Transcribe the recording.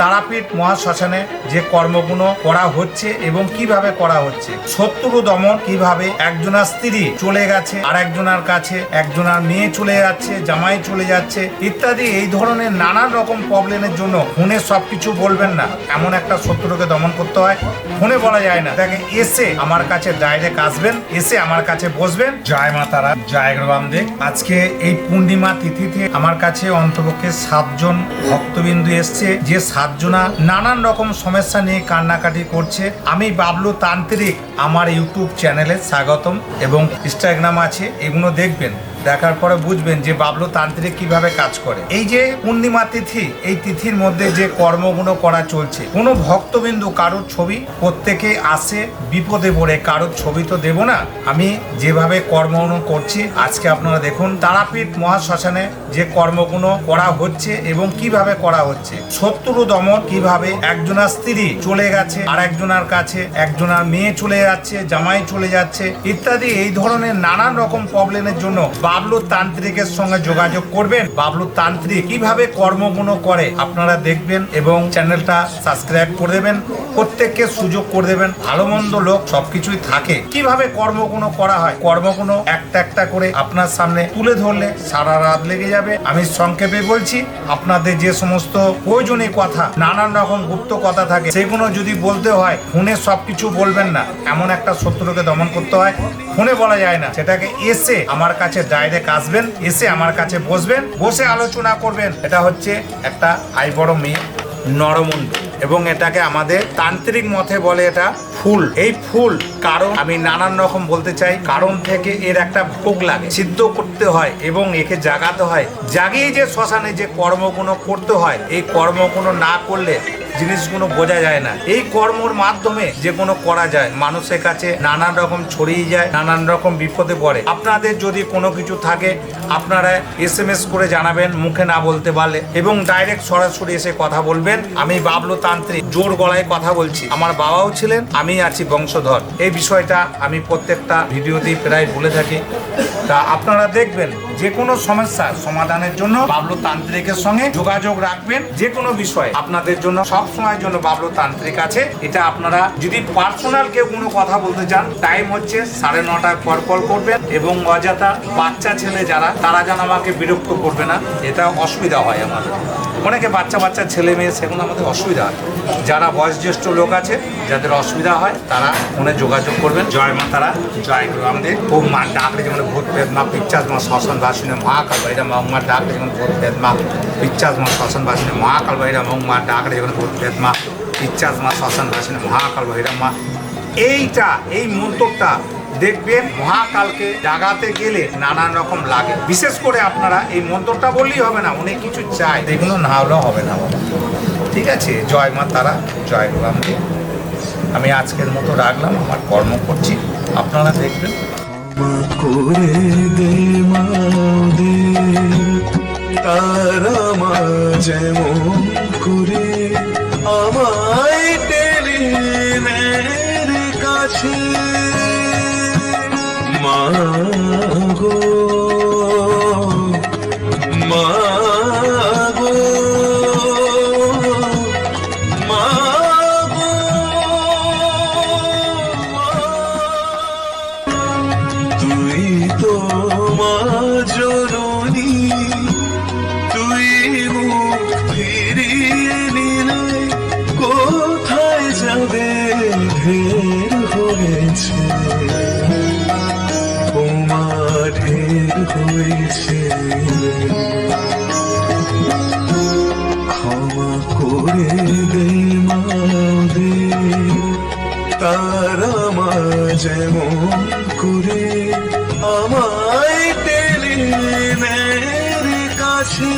তারাপীঠ মহাশ্মশানে যে কর্মগুলো করা হচ্ছে এবং কিভাবে করা হচ্ছে, শত্রু দমন কিভাবে, একজনের স্ত্রী চলে গেছে আর একজনের কাছে, একজনের মেয়ে চলে যাচ্ছে, জামাই চলে যাচ্ছে ইত্যাদি, এই ধরনের নানান রকম প্রবলেমের জন্য ফোনে সবকিছু বলবেন না। এমন একটা শত্রুকে দমন করতে হয়, ফোনে বলা যায় না। তাকে এসে আমার কাছে ডাইরেক্ট আসবেন, এসে আমার কাছে বসবেন। জয় মা তারা, জয় রামদেব। আজকে এই পূর্ণিমা তিথিতে আমার কাছে অন্তপক্ষে 7 জন ভক্তবিন্দু এসছে, যে 7 জনা নানান রকম সমস্যা নিয়ে কান্নাকাটি করছে। আমি বাবলু তান্ত্রিক, আমার ইউটিউব চ্যানেলে স্বাগতম এবং ইনস্টাগ্রাম আছে, এগুলো দেখবেন। দেখার পরে বুঝবেন যে বাবলু তান্ত্রিক কিভাবে কাজ করে। এই যে পূর্ণিমা তিথি, এই তিথির মধ্যে যে কর্মগুলো করা চলছে, কোনো ভক্তবিন্দু কারোর ছবি প্রত্যেকে আসে বিপদে পড়ে, কারোর ছবি তো দেব না। আমি যেভাবে কর্মগুলো করছি আজকে আপনারা দেখুন। তারাপীঠ মহাশ্মশানে যে কর্মগুলো করা হচ্ছে এবং কিভাবে করা হচ্ছে, শত্রু দমন কিভাবে, একজনের স্ত্রী চলে গেছে আর একজনের কাছে, একজনের মেয়ে চলে যাচ্ছে, জামাই চলে যাচ্ছে ইত্যাদি, এই ধরনের নানান রকম প্রবলেমের জন্য বাবলু তান্ত্রিকের সঙ্গে যোগাযোগ করবেন। বাবলু তান্ত্রিক কিভাবে কর্মগুলো করে আপনারা দেখবেন এবং চ্যানেলটা সাবস্ক্রাইব করে দেবেন, প্রত্যেককে সুযোগ করে দেবেন। ভালো মন্দ লোক সবকিছুই থাকে, কিভাবে কর্মগুলো করা হয়, কর্মগুলো একটা একটা করে আপনার সামনে তুলে ধরলে সারা রাত লেগে যাবে। আমি সংক্ষেপে বলছি, আপনাদের যে সমস্ত প্রয়োজনীয় কথা, নানান রকম গুপ্ত কথা থাকে, সেগুলো যদি বলতে হয় ফোনে সবকিছু বলবেন না। এমন একটা শত্রুকে দমন করতে হয়, ফোনে বলা যায় না। সেটাকে এসে আমার কাছে ডাইরেক্ট আসবেন, এসে আমার কাছে বসবেন, বসে আলোচনা করবেন। এটা হচ্ছে একটা আই বড় মেয়ে নরমুণ্ড এবং এটাকে আমাদের তান্ত্রিক মতে বলে এটা ফুল। এই ফুল কারণ আমি নানান রকম বলতে চাই, কারণ থেকে এর একটা ভোগ লাগে, সিদ্ধ করতে হয় এবং একে জাগাতে হয়। জাগিয়ে যে শ্মশানে যে কর্মগুলো করতে হয়, এই কর্মগুলো না করলে জিনিসগুলো বোঝা যায় না। এই কর্মর মাধ্যমে যে কোনো করা যায়, মানুষের কাছে নানান রকম ছড়িয়ে যায়, নানান রকম বিপদে পড়ে। আপনাদের যদি কোনো কিছু থাকে আপনারা SMS করে জানাবেন, মুখে না বলতে পারলে, এবং ডাইরেক্ট সরাসরি এসে কথা বলবেন। আমি বাবলু তান্ত্রিক, জোর গলায় কথা বলছি। আমার বাবাও ছিলেন, আমি আছি বংশধর। এই বিষয়টা আমি প্রত্যেকটা ভিডিওতেই প্রায় বলে থাকি। তা আপনারা দেখবেন, যে কোনো সমস্যার সমাধানের জন্য বাবলু তান্ত্রিকের সঙ্গে যোগাযোগ রাখবেন। যে কোনো বিষয় আপনাদের জন্য সব সময়ের জন্য বাবলু তান্ত্রিক আছে। এটা আপনারা যদি পার্সোনাল কেউ কোনো কথা বলতে চান, টাইম হচ্ছে 9:30 পর কল করবেন এবং অযথা বাচ্চা ছেলে যারা, তারা যেন আমাকে বিরক্ত করবে না, এটা অসুবিধা হয় আমাদের। অনেকে বাচ্চা ছেলে মেয়ে, সেগুলো আমাদের অসুবিধা হয়। যারা বয়োজ্যেষ্ঠ লোক আছে, যাদের অসুবিধা হয়, তারা ফোনে যোগাযোগ করবেন। জয় মা তারা, জয় রামদেব। খুব মা ডাকলে যেমন ভূত প্রেত মা, পিচ্চাস মা শ্মশান বাসিনী মহাকাল বাইরা মা ডাকলে যেমন ভূত প্রেত মা, পিচ্চাস মা শ্মশান বাসিনী মহাকাল বাইরা মা ডাকলে যেমন ভূত প্রেত মা, পিচ্চাস মা শ্মশান বাসিনী মহাকাল বাইরা মা। এইটা, এই মন্ত্রটা দেখবেন মহাকালকে জাগাতে গেলে নানান রকম লাগে। বিশেষ করে আপনারা এই মন্ত্রটা বললেই হবে না, অনেক কিছু চাই, এগুলো না হলেও হবে না। ঠিক আছে, জয় মা তারা, জয় রামদেব। আমি আজকের মতো রাখলাম, আমার কর্ম করছি, আপনারা দেখবেন। তারা মা যেমন করে আমায় টেনে নেয় কাছে, মা গো মা গো মা গো, তুই তো মা জননী, তুই মুখ ফিরিয়ে নিলে কোথায় যাবে, ঢের হয়েছে ওমা, ঢের হয়েছে। ক্ষমা করে দে মা দে, তারা মা যেমন করে আমায় টেনে নেয় কাছে।